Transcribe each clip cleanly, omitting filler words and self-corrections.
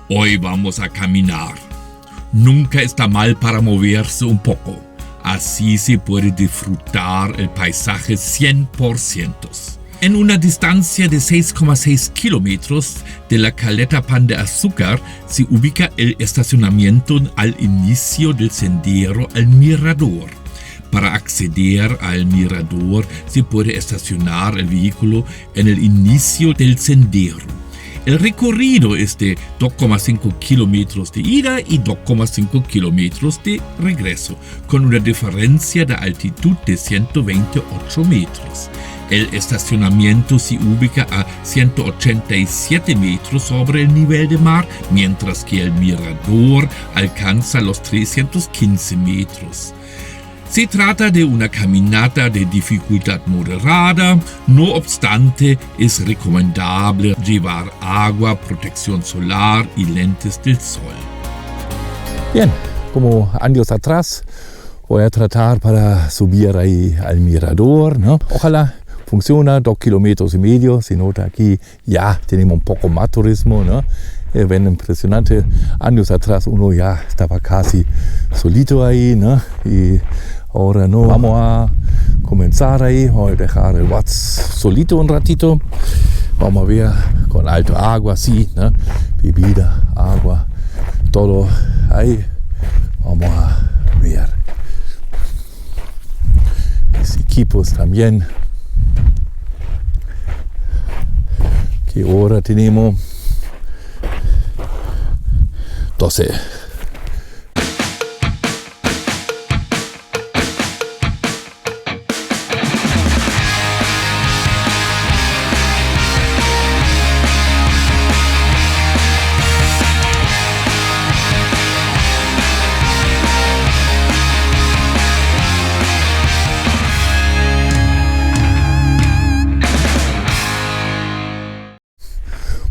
Hoy vamos a caminar. Nunca está mal para moverse un poco. Así se puede disfrutar el paisaje 100%. En una distancia de 6,6 kilómetros de la Caleta Pan de Azúcar se ubica el estacionamiento al inicio del sendero al mirador. Para acceder al mirador se puede estacionar el vehículo en el inicio del sendero. El recorrido es de 2,5 kilómetros de ida y 2,5 kilómetros de regreso, con una diferencia de altitud de 128 metros. El estacionamiento se ubica a 187 metros sobre el nivel del mar, mientras que el mirador alcanza los 315 metros. Se trata de una caminata de dificultad moderada, no obstante es recomendable llevar agua, protección solar y lentes del sol. Bien, como años atrás voy a tratar para subir ahí al mirador, ¿no? Ojalá funciona, 2,5 kilómetros, se nota aquí, ya tenemos un poco más turismo, ¿no? Ven impresionante, años atrás uno ya estaba casi solito ahí, ¿no? Y ahora no, vamos a comenzar ahí, voy a dejar el WhatsApp solito un ratito, vamos a ver con alto agua, sí, ¿no? Bebida, agua, todo ahí, vamos a ver. Mis equipos también. ¿Qué hora tenemos? 12.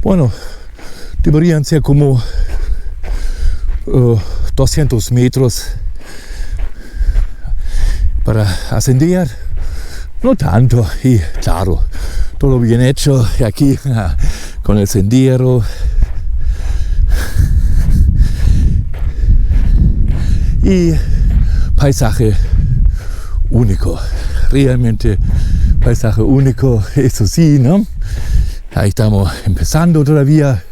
Bueno, deberían ser como 200 metros para ascender, no tanto, y claro, todo bien hecho aquí con el sendero. Y paisaje único, realmente paisaje único, eso sí, ¿no? Ahí estamos empezando todavía.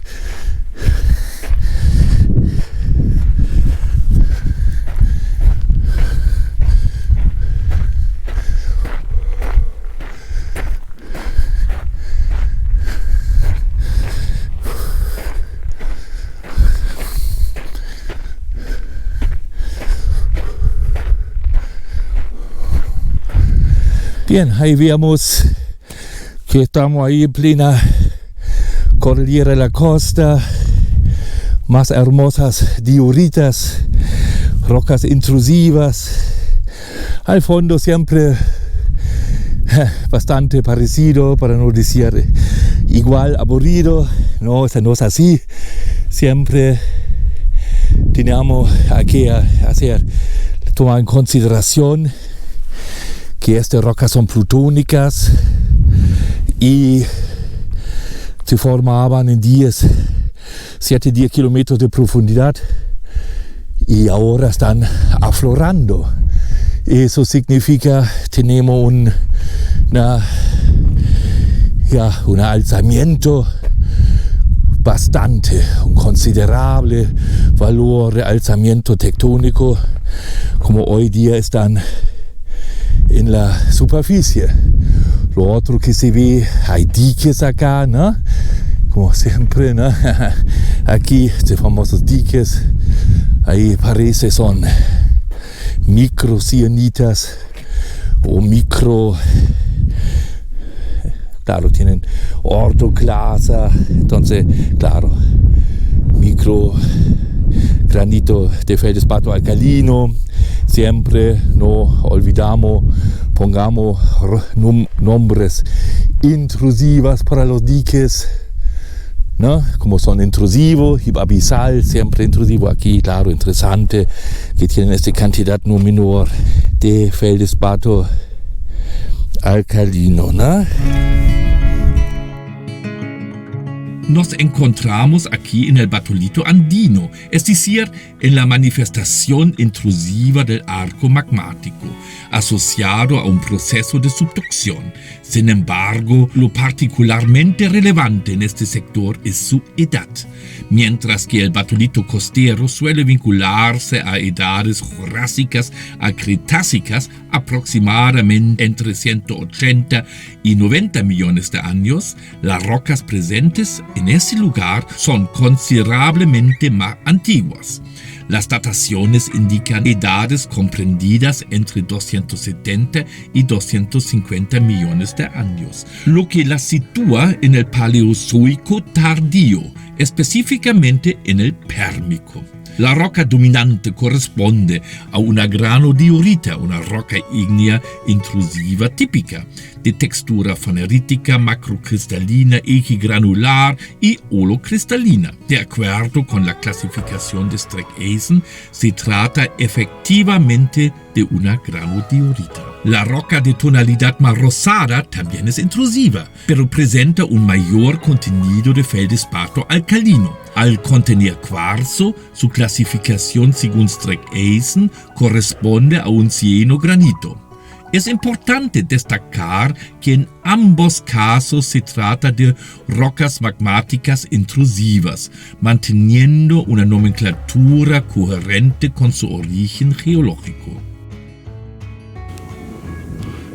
Bien, ahí vemos que estamos ahí en plena Cordillera de la Costa, más hermosas dioritas, rocas intrusivas, al fondo siempre bastante parecido, para no decir igual, aburrido, no, eso no es así, siempre tenemos que tomar en consideración que estas rocas son plutónicas y se formaban en 7-10 kilómetros de profundidad y ahora están aflorando. Eso significa que tenemos un alzamiento bastante, un considerable valor de alzamiento tectónico, como hoy día están en la superficie. Lo otro que se ve, hay diques acá, ¿no? Como siempre, ¿no? Aquí, estos famosos diques, ahí parece son microcianitas o claro, tienen ortoclasa, entonces, claro, microgranito de feldespato alcalino. Siempre no olvidamos, pongamos nombres intrusivos para los diques, ¿no? Como son intrusivos, y abisal, siempre intrusivo aquí, claro, interesante, que tienen esta cantidad no menor de feldespato alcalino, ¿no? nos encontramos aquí en el batolito andino, es decir, en la manifestación intrusiva del arco magmático, asociado a un proceso de subducción. Sin embargo, lo particularmente relevante en este sector es su edad, mientras que el batolito costero suele vincularse a edades jurásicas a cretácicas aproximadamente entre 180 y 90 millones de años. Las rocas presentes en ese lugar son considerablemente más antiguas. Las dataciones indican edades comprendidas entre 270 y 250 millones de años, lo que las sitúa en el Paleozoico tardío, específicamente en el Pérmico. La roca dominante corresponde a una granodiorita, una roca ígnea intrusiva típica, de textura fanerítica, macrocristalina, equigranular y holocristalina. De acuerdo con la clasificación de Streck-Eisen, se trata efectivamente de una granodiorita. La roca de tonalidad más rosada también es intrusiva, pero presenta un mayor contenido de feldespato alcalino. Al contener cuarzo, su clasificación según Streck-Eisen corresponde a un cieno-granito. Es importante destacar que en ambos casos se trata de rocas magmáticas intrusivas, manteniendo una nomenclatura coherente con su origen geológico.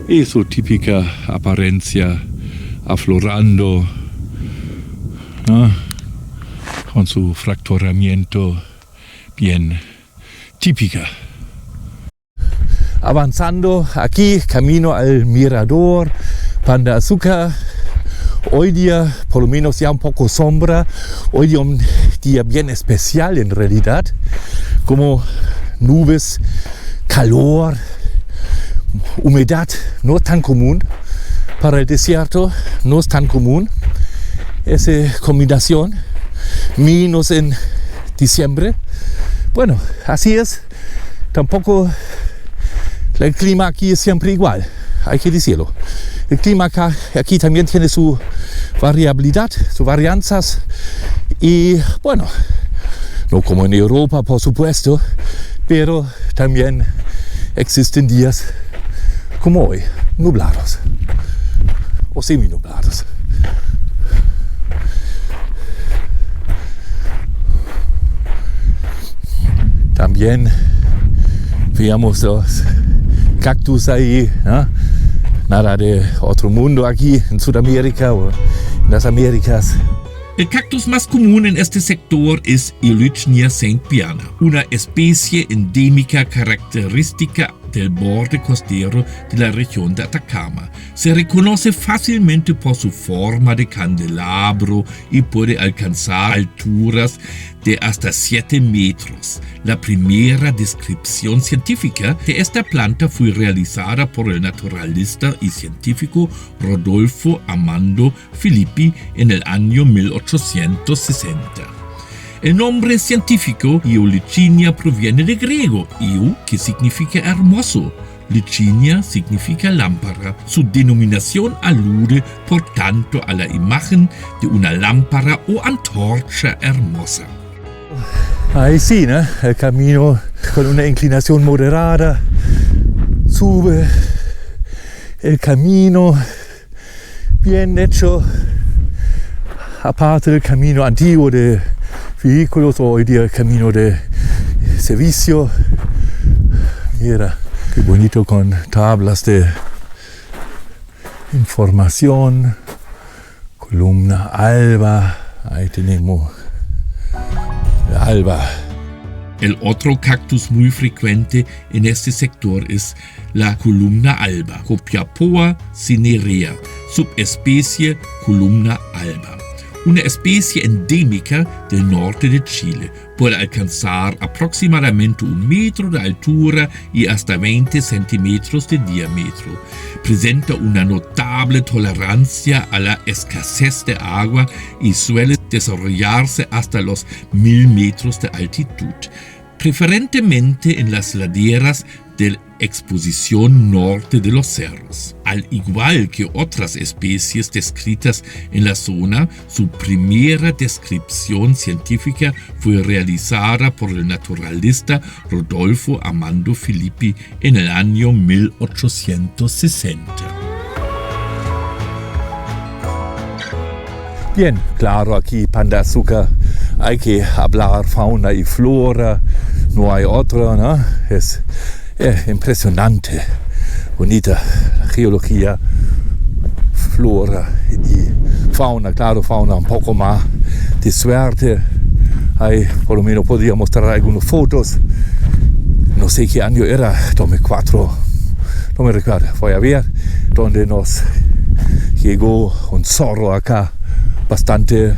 Y su típica apariencia aflorando, ¿no? Con su fracturamiento bien típica. Avanzando aquí, camino al mirador Pan de Azúcar. Hoy día, por lo menos ya un poco sombra. Hoy día un día bien especial en realidad. Como nubes, calor, humedad, no tan común. Para el desierto no es tan común. Esa combinación, menos en diciembre. Bueno, así es. Tampoco el clima aquí es siempre igual, hay que decirlo. El clima aquí también tiene su variabilidad, sus varianzas. Y bueno, no como en Europa, por supuesto, pero también existen días como hoy, nublados o seminublados. También veamos los cactus ahí, ¿no? Nada de otro mundo aquí en Sudamérica o en las Américas. El cactus más común en este sector es Eulachnia saintpiana, una especie endémica característica del borde costero de la región de Atacama. Se reconoce fácilmente por su forma de candelabro y puede alcanzar alturas de hasta 7 metros. La primera descripción científica de esta planta fue realizada por el naturalista y científico Rodolfo Amando Filippi en el año 1860. El nombre científico Eulachnia proviene de griego, eu, que significa hermoso. Lichinia significa lámpara. Su denominación alude, por tanto, a la imagen de una lámpara o antorcha hermosa. Ahí sí, ¿no? El camino con una inclinación moderada. Sube el camino bien hecho. Aparte del camino antiguo de vehículos, hoy día el camino de servicio. Mira, qué bonito con tablas de información. Columna alba. Ahí tenemos la alba. El otro cactus muy frecuente en este sector es la columna alba, Copiapoa cinerea, subespecie columna alba. Una especie endémica del norte de Chile. Puede alcanzar aproximadamente 1 metro de altura y hasta 20 centímetros de diámetro. Presenta una notable tolerancia a la escasez de agua y suele desarrollarse hasta los 1000 metros de altitud, preferentemente en las laderas del exposición norte de los cerros. Al igual que otras especies descritas en la zona, su primera descripción científica fue realizada por el naturalista Rodolfo Amando Filippi en el año 1860. Bien, claro, aquí Pan de Azúcar hay que hablar fauna y flora, no hay otra, ¿no? Es impresionante, bonita geología, flora y fauna, claro, fauna un poco más de suerte. Ahí por lo menos podría mostrar algunas fotos. No sé qué año era, 2004, no me recuerdo, voy a ver, donde nos llegó un zorro acá, bastante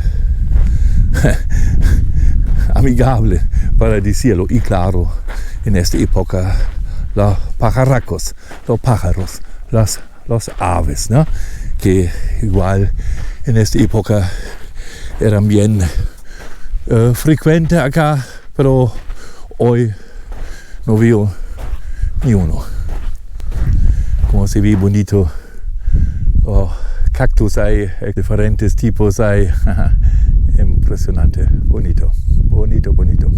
amigable, para decirlo, y claro, en esta época los pajarracos, los pájaros, los aves, ¿no? Que igual en esta época eran bien frecuentes acá, pero hoy no veo ni uno. Como se ve bonito, cactus hay, diferentes tipos hay, impresionante, bonito, bonito, bonito.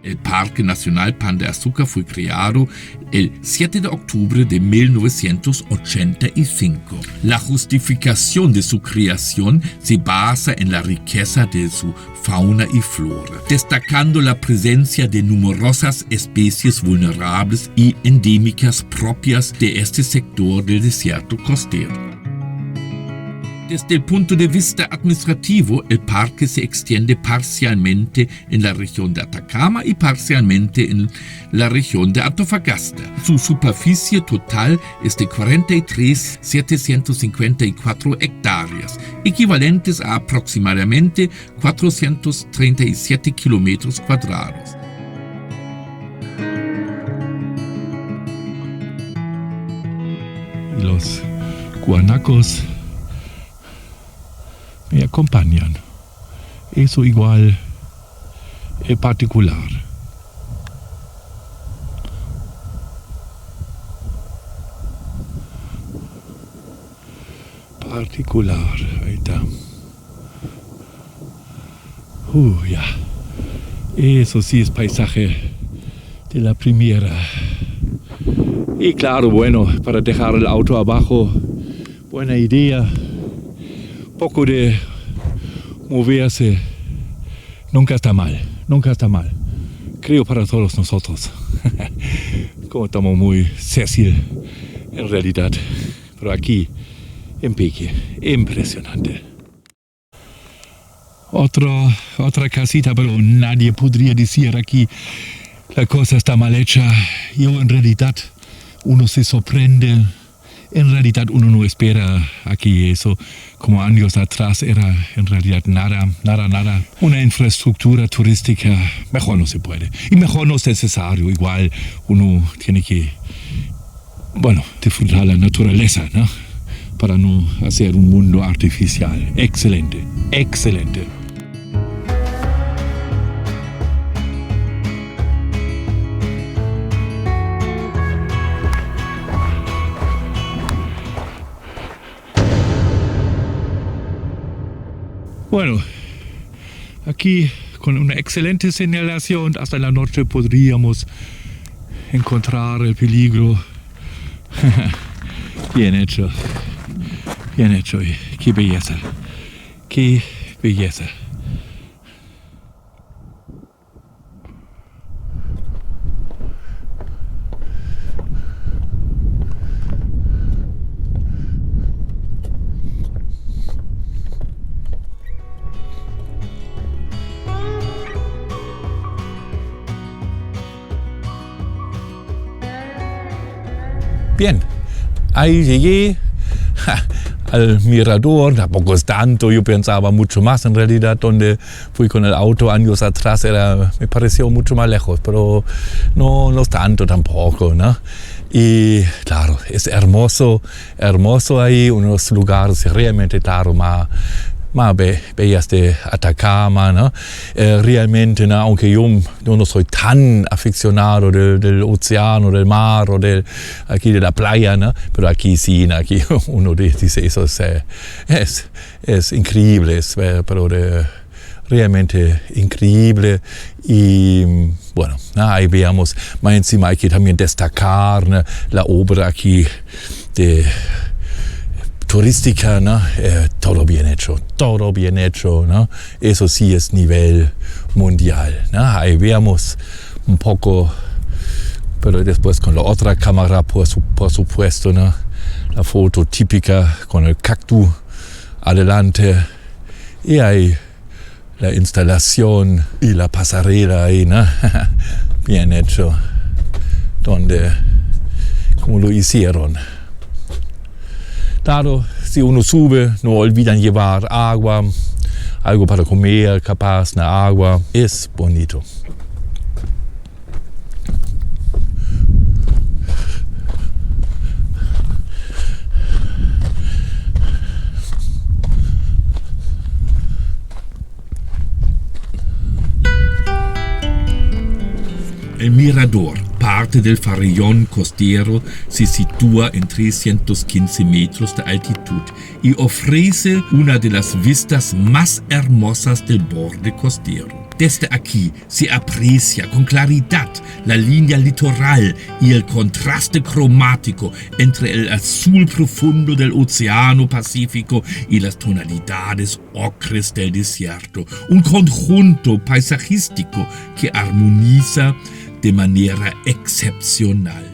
El Parque Nacional Pan de Azúcar fue creado el 7 de octubre de 1985. La justificación de su creación se basa en la riqueza de su fauna y flora, destacando la presencia de numerosas especies vulnerables y endémicas propias de este sector del desierto costero. Desde el punto de vista administrativo, el parque se extiende parcialmente en la región de Atacama y parcialmente en la región de Antofagasta. Su superficie total es de 43.754 hectáreas, equivalentes a aproximadamente 437 kilómetros cuadrados. Y los guanacos me acompañan. Eso igual es particular. Particular, ahí está. Ya. Eso sí es paisaje de la primera. Y claro, bueno, para dejar el auto abajo, buena idea. Poco de moverse nunca está mal, nunca está mal. Creo para todos nosotros. Como estamos muy Cecil en realidad. Pero aquí en Peque, impresionante. Otra casita, pero nadie podría decir aquí la cosa está mal hecha. Yo en realidad uno se sorprende. En realidad uno no espera aquí eso. Como años atrás era en realidad nada. Una infraestructura turística mejor no se puede. Y mejor no es necesario. Igual uno tiene que, disfrutar la naturaleza, ¿no? Para no hacer un mundo artificial. Excelente, excelente. Bueno, aquí con una excelente señalación hasta la noche podríamos encontrar el peligro. Bien hecho. Bien hecho. Qué belleza. Qué belleza. Bien, ahí llegué al mirador, tampoco es tanto, yo pensaba mucho más en realidad, donde fui con el auto años atrás, me pareció mucho más lejos, pero no es tanto tampoco, ¿no? Y claro, es hermoso ahí, unos lugares realmente, claro, más bellas de Atacama, ¿no? Realmente, ¿no? Aunque yo no soy tan aficionado del océano, del mar o aquí de la playa, ¿no? Pero aquí sí, ¿no? Aquí uno dice eso es increíble, pero realmente increíble. Y bueno, ¿no? Ahí veamos, más encima hay que también destacar, ¿no? La obra aquí de turística, ¿no? Todo bien hecho, ¿no? Eso sí es nivel mundial, ¿no? Ahí veamos un poco, pero después con la otra cámara, por supuesto, ¿no? La foto típica con el cactus adelante y ahí la instalación y la pasarela ahí, ¿no? Bien hecho, como lo hicieron. Claro, si uno sube, no olvidan llevar agua, algo para comer, capaz, agua. Es bonito. El mirador, parte del farallón costero, se sitúa en 315 metros de altitud y ofrece una de las vistas más hermosas del borde costero. Desde aquí se aprecia con claridad la línea litoral y el contraste cromático entre el azul profundo del Océano Pacífico y las tonalidades ocres del desierto. Un conjunto paisajístico que armoniza de manera excepcional.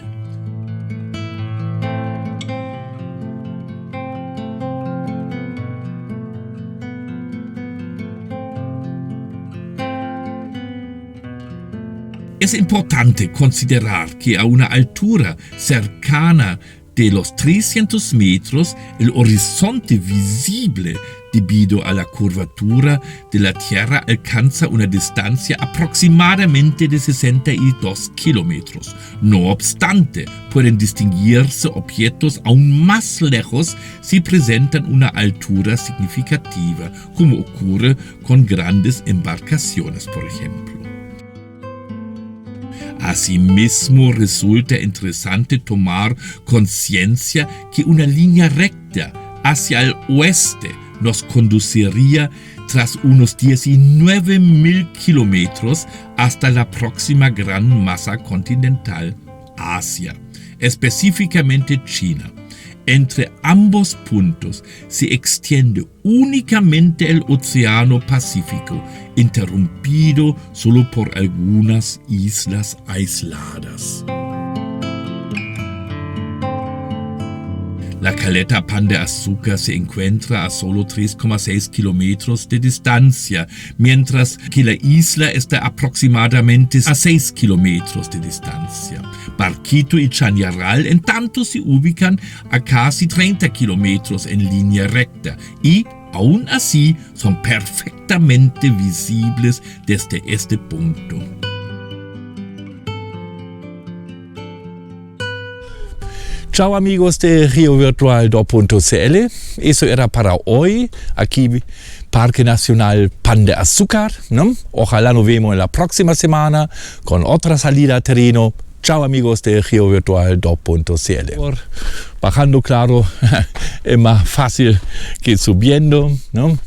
Es importante considerar que a una altura cercana de los 300 metros, el horizonte visible debido a la curvatura de la Tierra alcanza una distancia aproximadamente de 62 kilómetros. No obstante, pueden distinguirse objetos aún más lejos si presentan una altura significativa, como ocurre con grandes embarcaciones, por ejemplo. Asimismo, resulta interesante tomar conciencia que una línea recta hacia el oeste nos conduciría tras unos 19.000 kilómetros hasta la próxima gran masa continental, Asia, específicamente China. Entre ambos puntos se extiende únicamente el Océano Pacífico, interrumpido solo por algunas islas aisladas. La caleta Pan de Azúcar se encuentra a solo 3,6 kilómetros de distancia, mientras que la isla está aproximadamente a 6 kilómetros de distancia. Barquito y Chañaral, en tanto, se ubican a casi 30 kilómetros en línea recta y, aún así, son perfectamente visibles desde este punto. Chao amigos de RioVirtual.cl, eso era para hoy, aquí Parque Nacional Pan de Azúcar, ¿no? Ojalá nos vemos en la próxima semana con otra salida a terreno. Chao amigos de RioVirtual.cl. Bajando, claro, es más fácil que subiendo, ¿no?